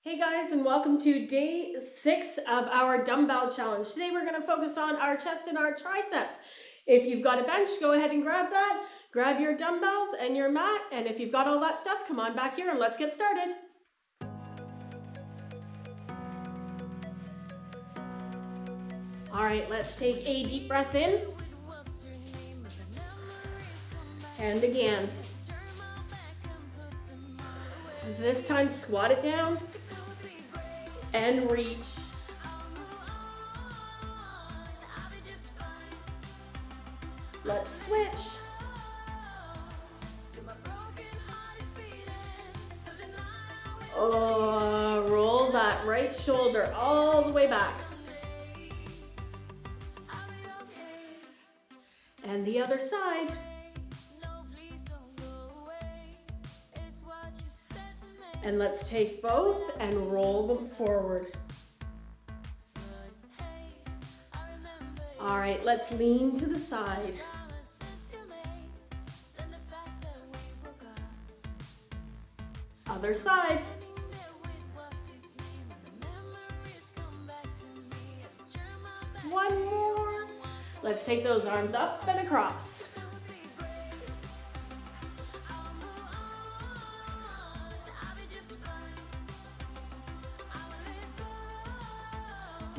Hey guys, and welcome to day 6 of our dumbbell challenge. Today we're going to focus on our chest and our triceps. If you've got a bench, go ahead and grab that. Grab your dumbbells and your mat, and if you've got all that stuff, come on back here and let's get started. All right, let's take a deep breath in. And again. This time, squat it down. And reach. Let's switch. Roll that right shoulder all the way back. And the other side. And let's take both and roll them forward. All right, let's lean to the side. Other side. One more. Let's take those arms up and across.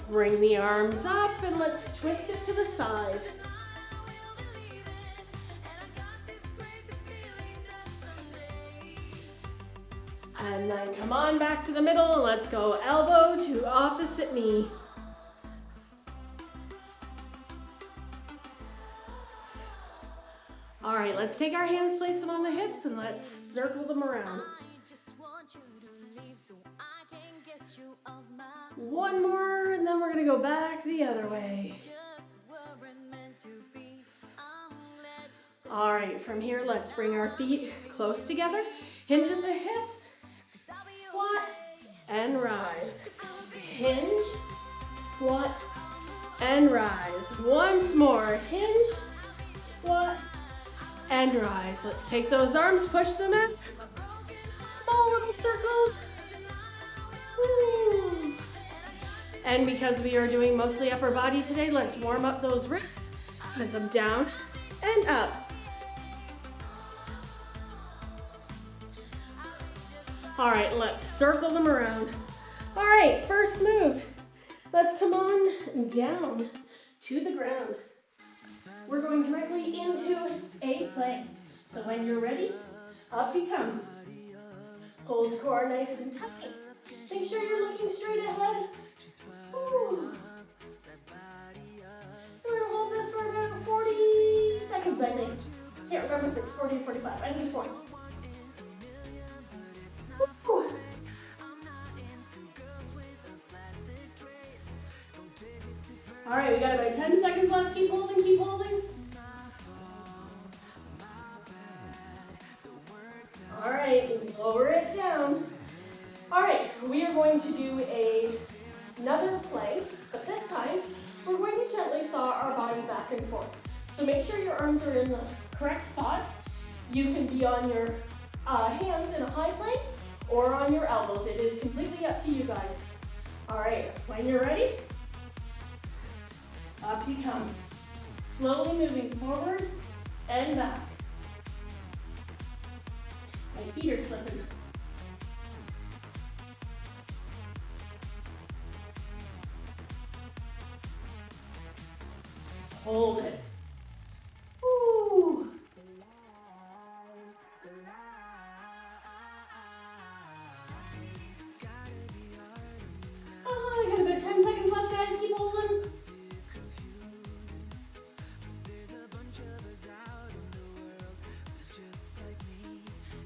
Bring the arms up and let's twist it to the side. And then come on back to the middle and let's go elbow to opposite knee. All right, let's take our hands, place them on the hips, and let's circle them around. One more, and then we're gonna go back the other way. All right, from here, let's bring our feet close together, hinge at the hips, squat, and rise. Hinge, squat, and rise. Once more, hinge, squat, and rise. Let's take those arms, push them in. Small little circles. Woo. And because we are doing mostly upper body today, let's warm up those wrists. Put them down and up. All right, let's circle them around. All right, first move. Let's come on down to the ground. We're going directly into a plank. So when you're ready, up you come. Hold core nice and tight. Make sure you're looking straight ahead. Ooh. We're gonna hold this for about 40 seconds, I think. Can't remember if it's 40 or 45. I think it's 40. Ooh. All right, we got about 10 seconds left. Keep holding, keep holding. All right, lower it down. All right, we are going to do another plank, but this time we're going to gently saw our body back and forth. So make sure your arms are in the correct spot. You can be on your hands in a high plank or on your elbows. It is completely up to you guys. All right, when you're ready, up you come. Slowly moving forward and back. My feet are slipping. Hold it. Ooh. I got about 10 seconds left, guys. Keep holding.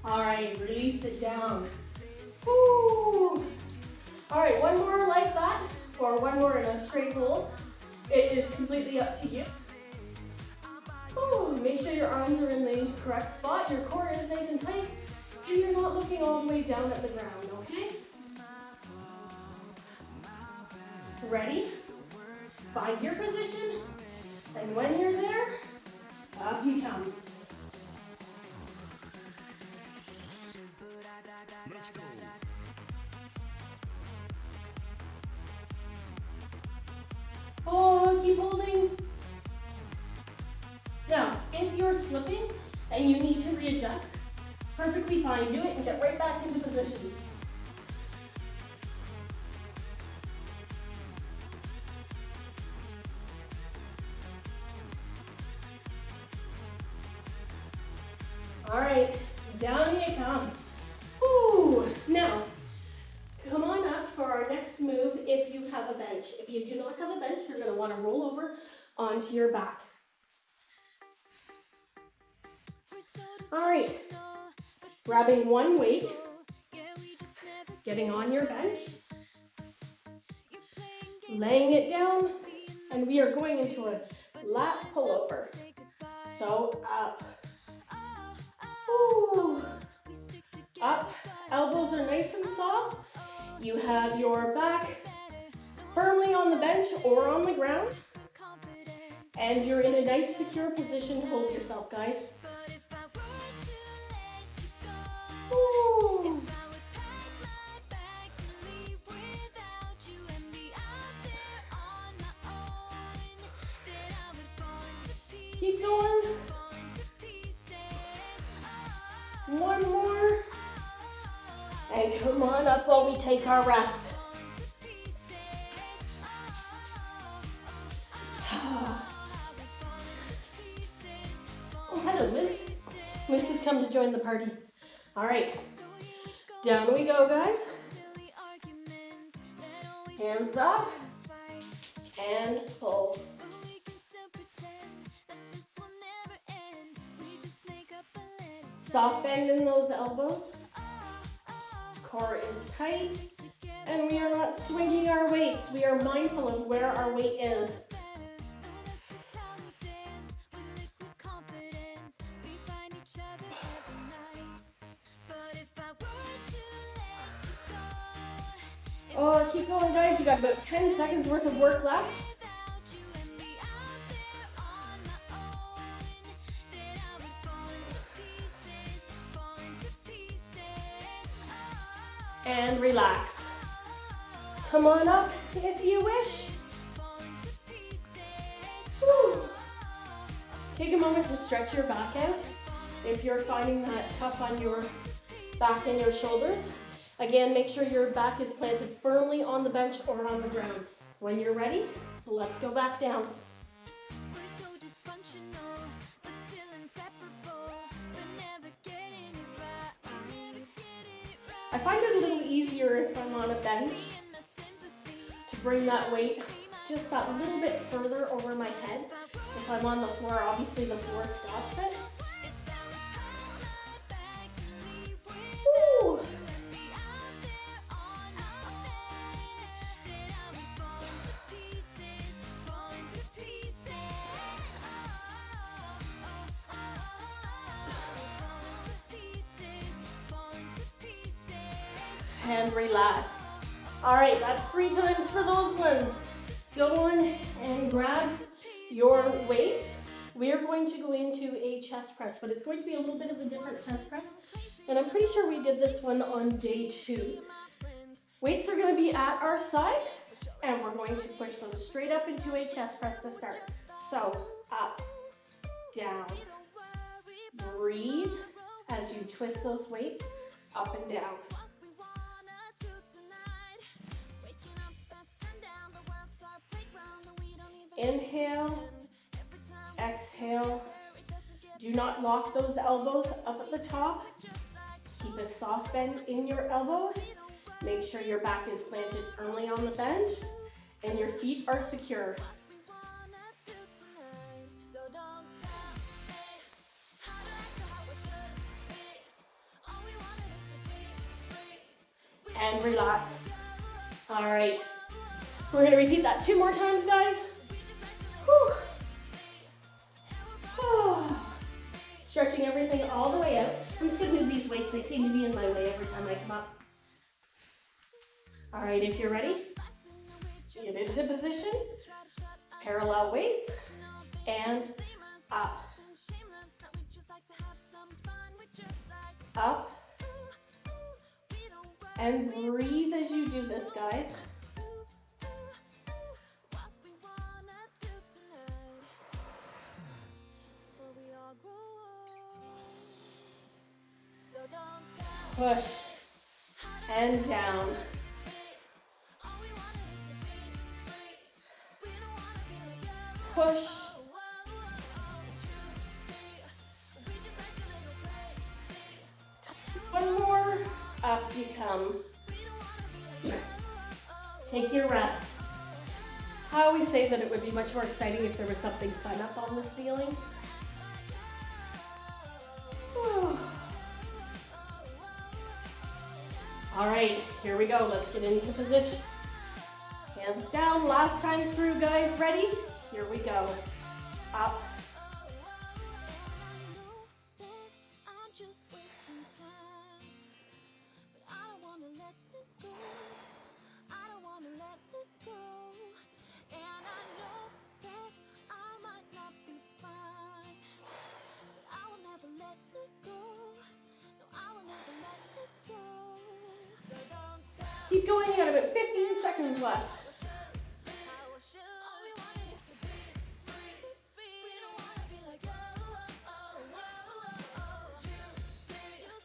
All right, release it down. Ooh. All right, one more like that, or one more in a straight hold. It is completely up to you. Ooh, make sure your arms are in the correct spot, your core is nice and tight, and you're not looking all the way down at the ground, okay? Ready? Find your position, and when you're there, up you come. slipping and you need to readjust, it's perfectly fine. Do it and get right back into position. All right, down you come. Woo! Now, come on up for our next move if you have a bench. If you do not have a bench, you're going to want to roll over onto your back. All right, grabbing one weight, getting on your bench, laying it down, and we are going into a lat pullover. So up. Ooh. Up, elbows are nice and soft. You have your back firmly on the bench or on the ground. And you're in a nice secure position to hold yourself, guys. Ooh. Keep going. One more. And come on up while we take our rest. Oh, hello, Moose. Moose has come to join the party. All right, down we go, guys. Hands up and pull. Soft bend in those elbows. Core is tight, and we are not swinging our weights. We are mindful of where our weight is. Oh, keep going, guys. You got about 10 seconds worth of work left. And relax. Come on up if you wish. Woo. Take a moment to stretch your back out if you're finding that tough on your back and your shoulders. Again, make sure your back is planted firmly on the bench or on the ground. When you're ready, let's go back down. I find it a little easier if I'm on a bench to bring that weight just that little bit further over my head. If I'm on the floor, obviously the floor stops it. Woo. And relax. All right, that's 3 times for those ones. Go on and grab your weights. We are going to go into a chest press, but it's going to be a little bit of a different chest press. And I'm pretty sure we did this one on day 2. Weights are going to be at our side, and we're going to push them straight up into a chest press to start. So up, down. Breathe as you twist those weights up and down. Inhale, exhale. Do not lock those elbows up at the top. Keep a soft bend in your elbow. Make sure your back is planted firmly on the bench and your feet are secure. And relax. All right, we're going to repeat that 2 more times, guys. Whew. Oh. Stretching everything all the way out. I'm just going to move these weights. They seem to be in my way every time I come up. All right, if you're ready, get into position, parallel weights, and up. Up. And breathe as you do this, guys. Push and down. Push. One more. Up you come. Take your rest. I always say that it would be much more exciting if there was something fun up on the ceiling. All right, here we go. Let's get into position. Hands down, last time through, guys. Ready? Here we go. Up. Keep going, you got about 15 seconds left.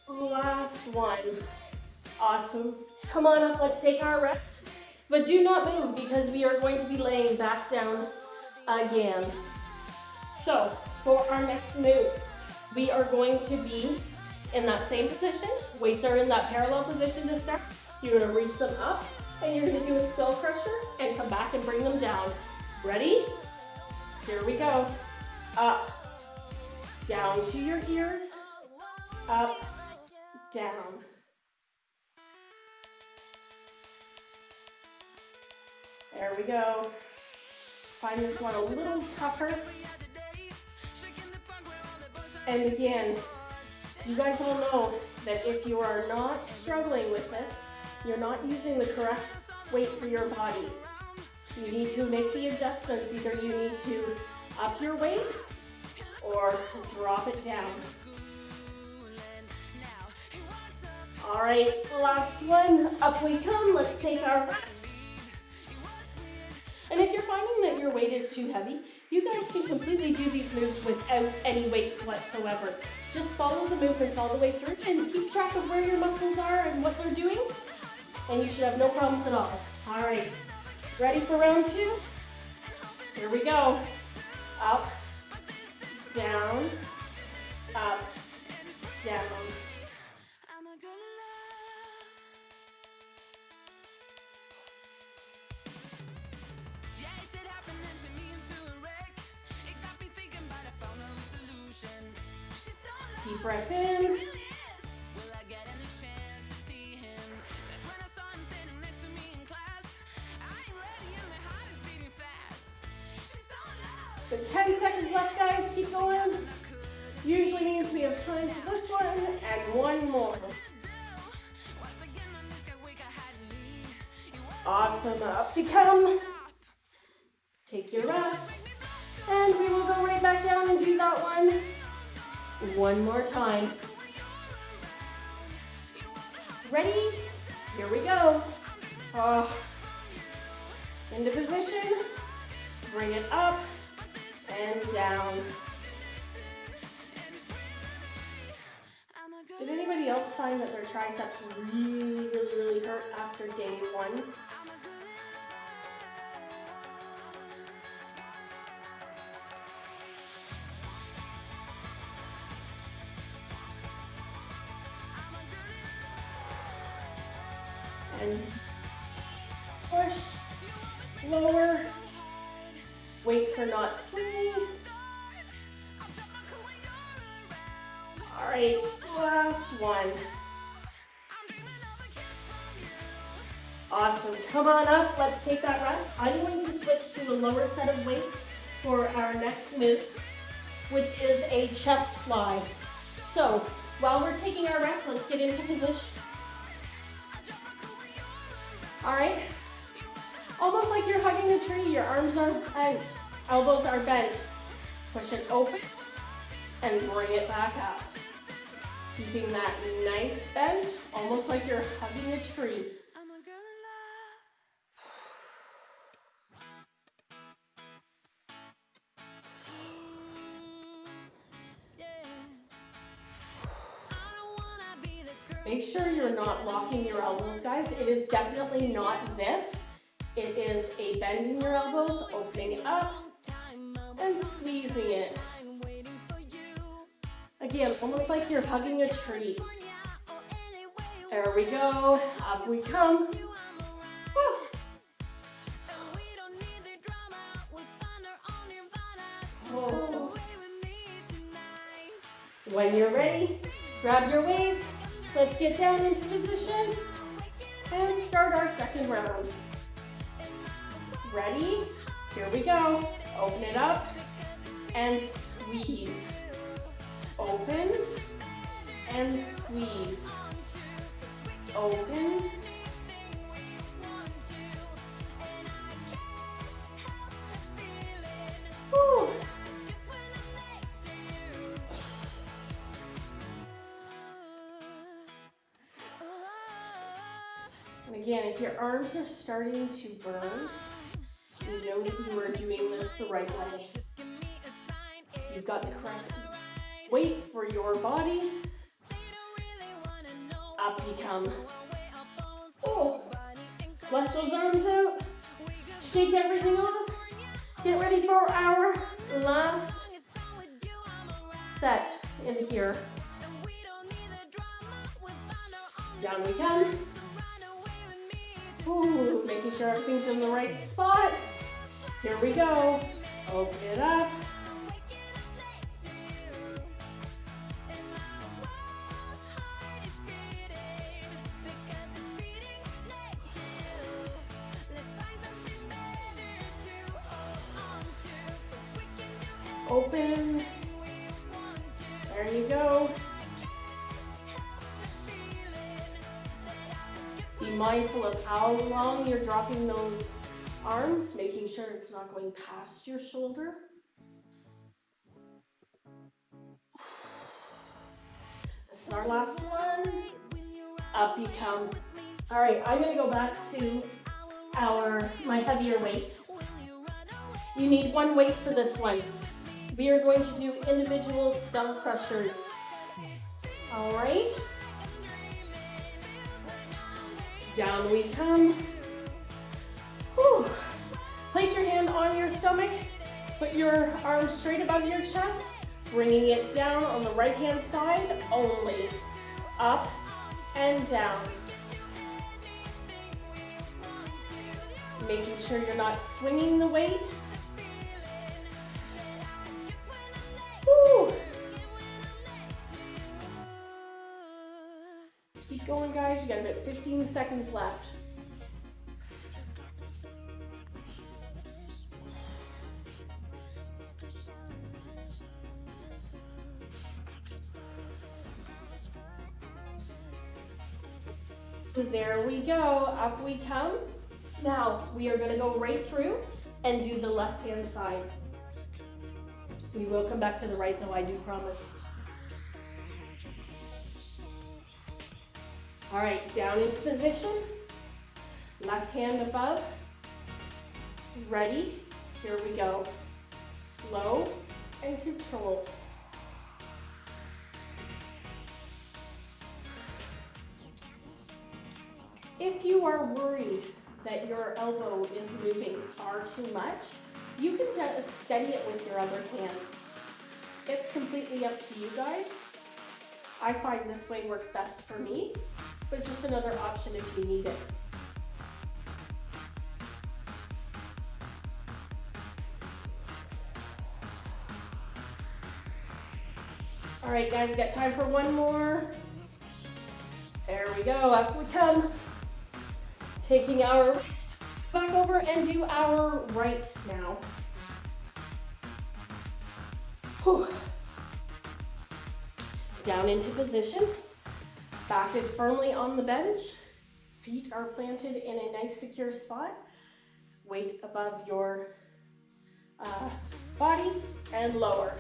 Last one. Awesome. Come on up, let's take our rest. But do not move because we are going to be laying back down again. So, for our next move, we are going to be in that same position. Weights are in that parallel position to start. You're going to reach them up and you're going to do a skull crusher and come back and bring them down. Ready? Here we go. Up, down to your ears, up, down. There we go. Find this one a little tougher. And again, you guys all know that if you are not struggling with this, you're not using the correct weight for your body. You need to make the adjustments. Either you need to up your weight or drop it down. All right, last one. Up we come. Let's take our rest. And if you're finding that your weight is too heavy, you guys can completely do these moves without any weights whatsoever. Just follow the movements all the way through and keep track of where your muscles are and what they're doing, and you should have no problems at all. All right, ready for round two? Here we go. Up, down, up, down. Deep breath in. The 10 seconds left, guys. Keep going. Usually means we have time for this one and one more. Awesome. Up you come. Take your rest. And we will go right back down and do that one more time. Ready? Here we go. Into position. Bring it up and down. Did anybody else find that their triceps really hurt after day one? And push, lower. Weights are not swinging. All right, last one. Awesome, come on up, let's take that rest. I'm going to switch to a lower set of weights for our next move, which is a chest fly. So, while we're taking our rest, let's get into position. All right, almost like you're hugging a tree, your arms are bent, elbows are bent. Push it open and bring it back up. Keeping that nice bend, almost like you're hugging a tree. Make sure you're not locking your elbows, guys. It is definitely not this. It is a bending your elbows, opening up, and squeezing it. Again, almost like you're hugging a tree. There we go. Up we come. Whew. Oh. When you're ready, grab your weights. Let's get down into position and start our second round. Ready? Here we go. Open it up and squeeze. Open and squeeze. Open. Whew. And again, if your arms are starting to burn, you know that you are doing this the right way. You've got the correct weight for your body. Up you come. Oh, flush those arms out. Shake everything off. Get ready for our last set in here. Down we come. Ooh, making sure everything's in the right spot. Here we go. Open it up. Open. There you go. Be mindful of how long you're dropping those arms, making sure it's not going past your shoulder. This is our last one. Up you come. All right, I'm gonna go back to my heavier weights. You need one weight for this one. We are going to do individual stump crushers. All right. Down we come. Whew. Place your hand on your stomach. Put your arms straight above your chest. Bringing it down on the right hand side only. Up and down. Making sure you're not swinging the weight. Woo. Keep going, guys. You got about 15 seconds left. There we go. Up we come. Now, we are going to go right through and do the left-hand side. We will come back to the right, though, I do promise. All right, down into position. Left hand above. Ready? Here we go. Slow and controlled. If you are worried that your elbow is moving far too much, you can just steady it with your other hand. It's completely up to you guys. I find this way works best for me, but just another option if you need it. All right, guys, got time for one more. There we go, up we come. Taking our wrist back over and do our right now. Whew. Down into position. Back is firmly on the bench. Feet are planted in a nice secure spot. Weight above your body and lower.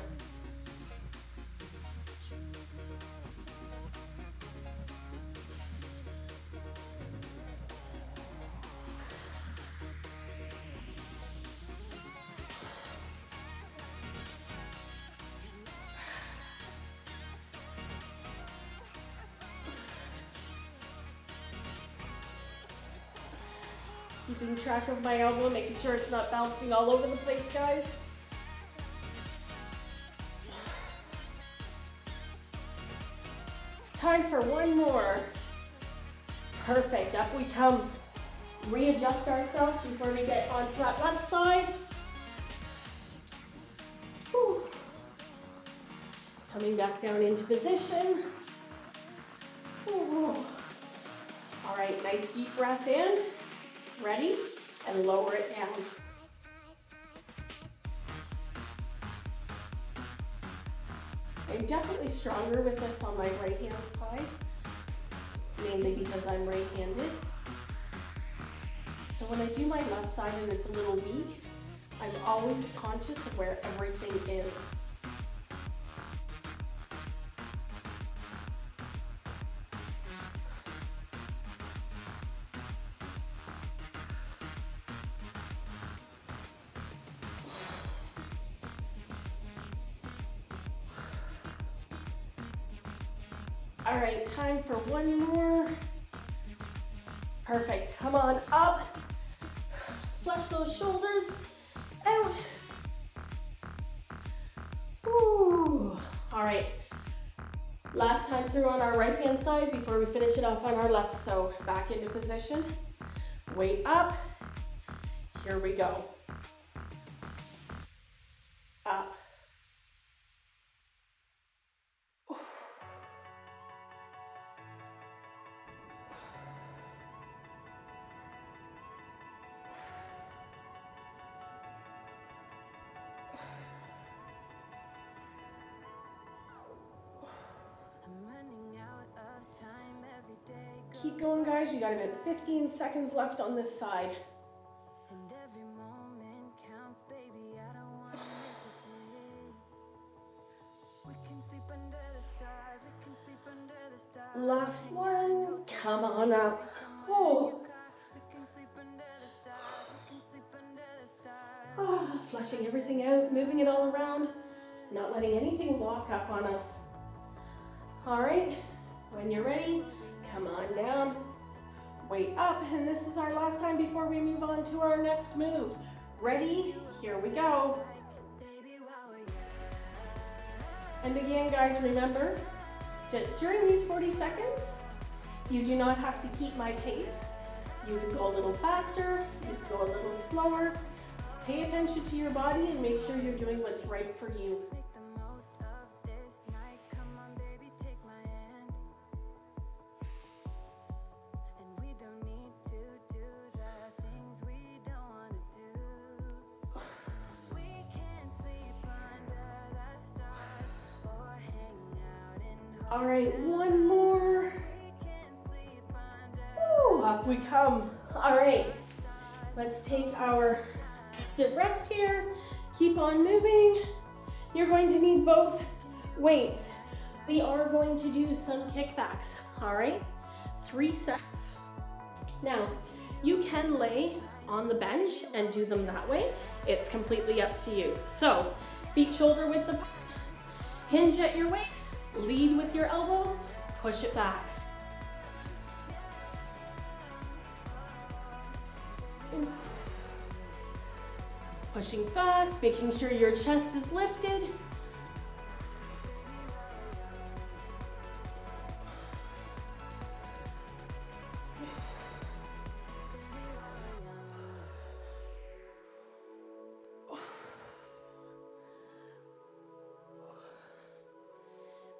Keeping track of my elbow, making sure it's not bouncing all over the place, guys. Time for one more. Perfect, up we come. Readjust ourselves before we get onto that left side. Whew. Coming back down into position. Whew. All right, nice deep breath in. Ready? And lower it down. I'm definitely stronger with this on my right hand side, mainly because I'm right-handed. So when I do my left side and it's a little weak, I'm always conscious of where everything is. All right, time for one more. Perfect, come on up. Flush those shoulders out. Ooh. All right, last time through on our right hand side before we finish it off on our left. So back into position, weight up. Here we go. Up. Keep going, guys. You got about 15 seconds left on this side. Last one. Come on up. Oh. Oh, flushing everything out, moving it all around, not letting anything walk up on us. All right, when you're ready, come on down, weight up, and this is our last time before we move on to our next move. Ready? Here we go. And again, guys, remember, during these 40 seconds, you do not have to keep my pace. You can go a little faster, you can go a little slower. Pay attention to your body and make sure you're doing what's right for you. All right, one more. Woo, up we come. All right, let's take our active rest here. Keep on moving. You're going to need both weights. We are going to do some kickbacks, all right? 3 sets. Now, you can lay on the bench and do them that way. It's completely up to you. So, feet shoulder width apart, hinge at your waist, lead with your elbows, push it back. Pushing back, making sure your chest is lifted.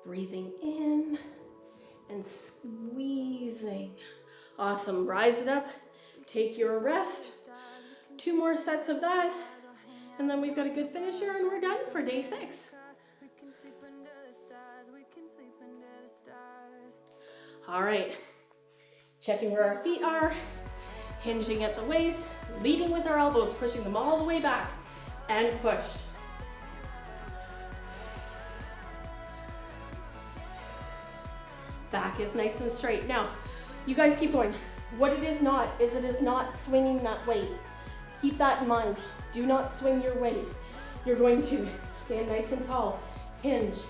Breathing in and squeezing. Awesome, rise it up, take your rest. 2 more sets of that. And then we've got a good finish here and we're done for day 6. All right, checking where our feet are, hinging at the waist, leading with our elbows, pushing them all the way back, and push. Back is nice and straight. Now, you guys keep going. What it is not swinging that weight. Keep that in mind. Do not swing your weight. You're going to stand nice and tall, hinge,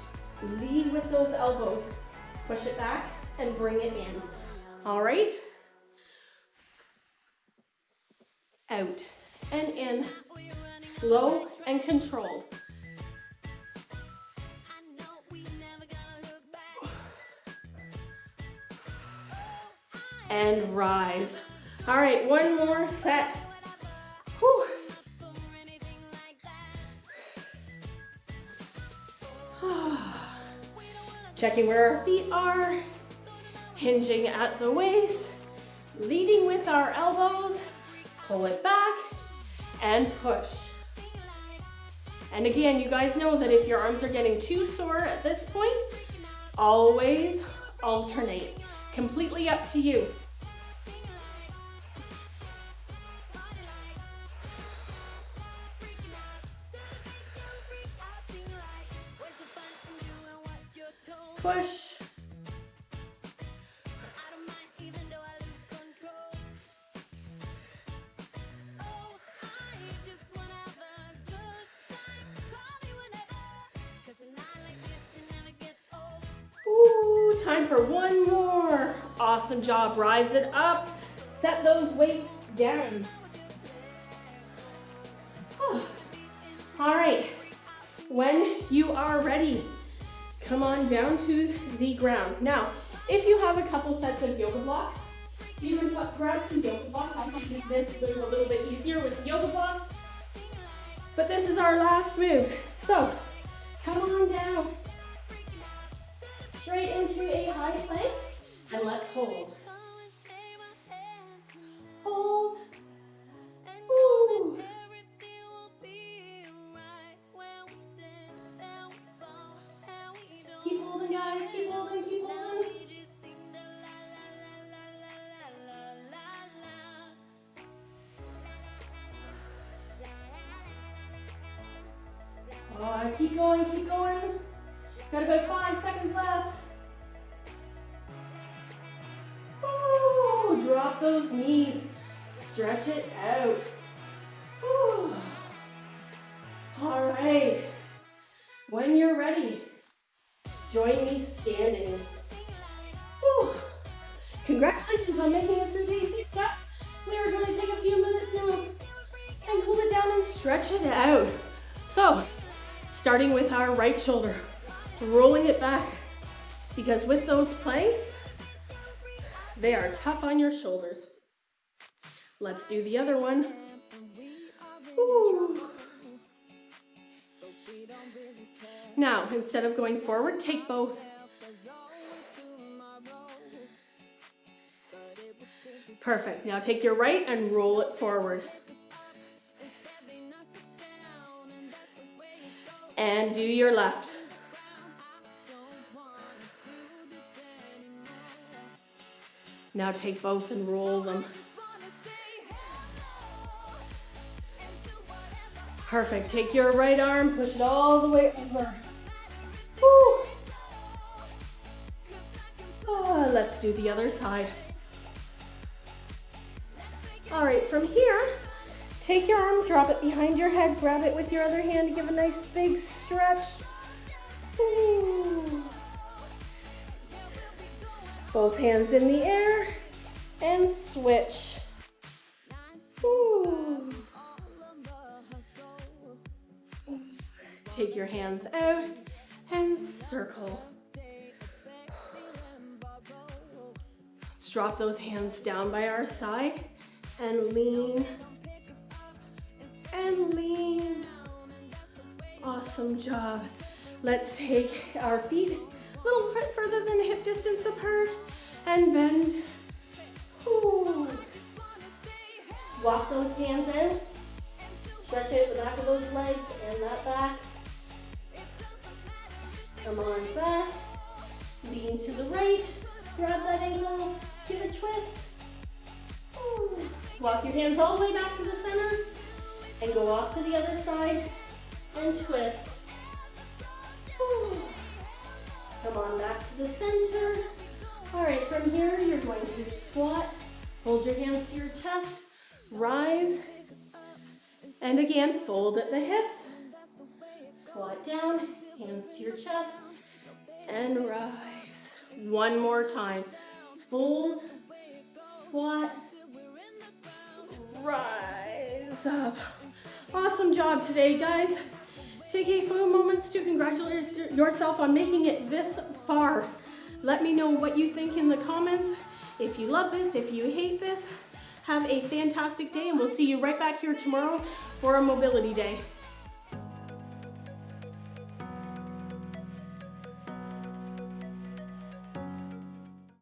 lead with those elbows, push it back and bring it in. All right? out and in, slow and controlled. And rise. All right, one more set. Whew. Checking where our feet are, hinging at the waist, leading with our elbows, pull it back, and push. And again, you guys know that if your arms are getting too sore at this point, always alternate. Completely up to you. Push. Ooh, time for one more. Awesome job. Rise it up. Set those weights down. Oh. All right. When you are ready, come on down to the ground. Now, if you have a couple sets of yoga blocks, you can grab some yoga blocks. I think this is a little bit easier with the yoga blocks. But this is our last move. So, come on down. Straight into a high plank, and let's hold. Hold. Ooh. Keep holding, guys. Keep holding, keep holding. Oh, keep going, keep going. Got about 5 seconds left. Ooh, drop those knees. Stretch it out. Ooh. All right. When you're ready, join me standing. Ooh. Congratulations on making it through day 6 steps. We are going to take a few minutes now and cool it down and stretch it out. So, starting with our right shoulder, rolling it back, because with those planks, they are tough on your shoulders. Let's do the other one. Ooh. Now, instead of going forward, take both. Perfect. Now take your right and roll it forward. And do your left. Now take both and roll them. Perfect. Take your right arm, push it all the way over. Woo. Oh, let's do the other side. All right, from here, take your arm, drop it behind your head, grab it with your other hand, give a nice big stretch. Ooh. Both hands in the air and switch. Ooh. Take your hands out and circle. Let's drop those hands down by our side and lean. And lean. Awesome job. Let's take our feet a little bit further than hip distance apart and bend. Ooh. Walk those hands in. Stretch out the back of those legs and that back. Come on back. Lean to the right. Grab that ankle. Give a twist. Ooh. Walk your hands all the way back to the center and go off to the other side and twist. Ooh. Come on back to the center. All right, from here, you're going to squat. Hold your hands to your chest. Rise. And again, fold at the hips. Squat down, hands to your chest, and rise. One more time. Fold, squat, rise. sub. Awesome job today, guys. Take a few moments to congratulate yourself on making it this far. Let me know what you think in the comments. If you love this, if you hate this, have a fantastic day, and we'll see you right back here tomorrow for a mobility day.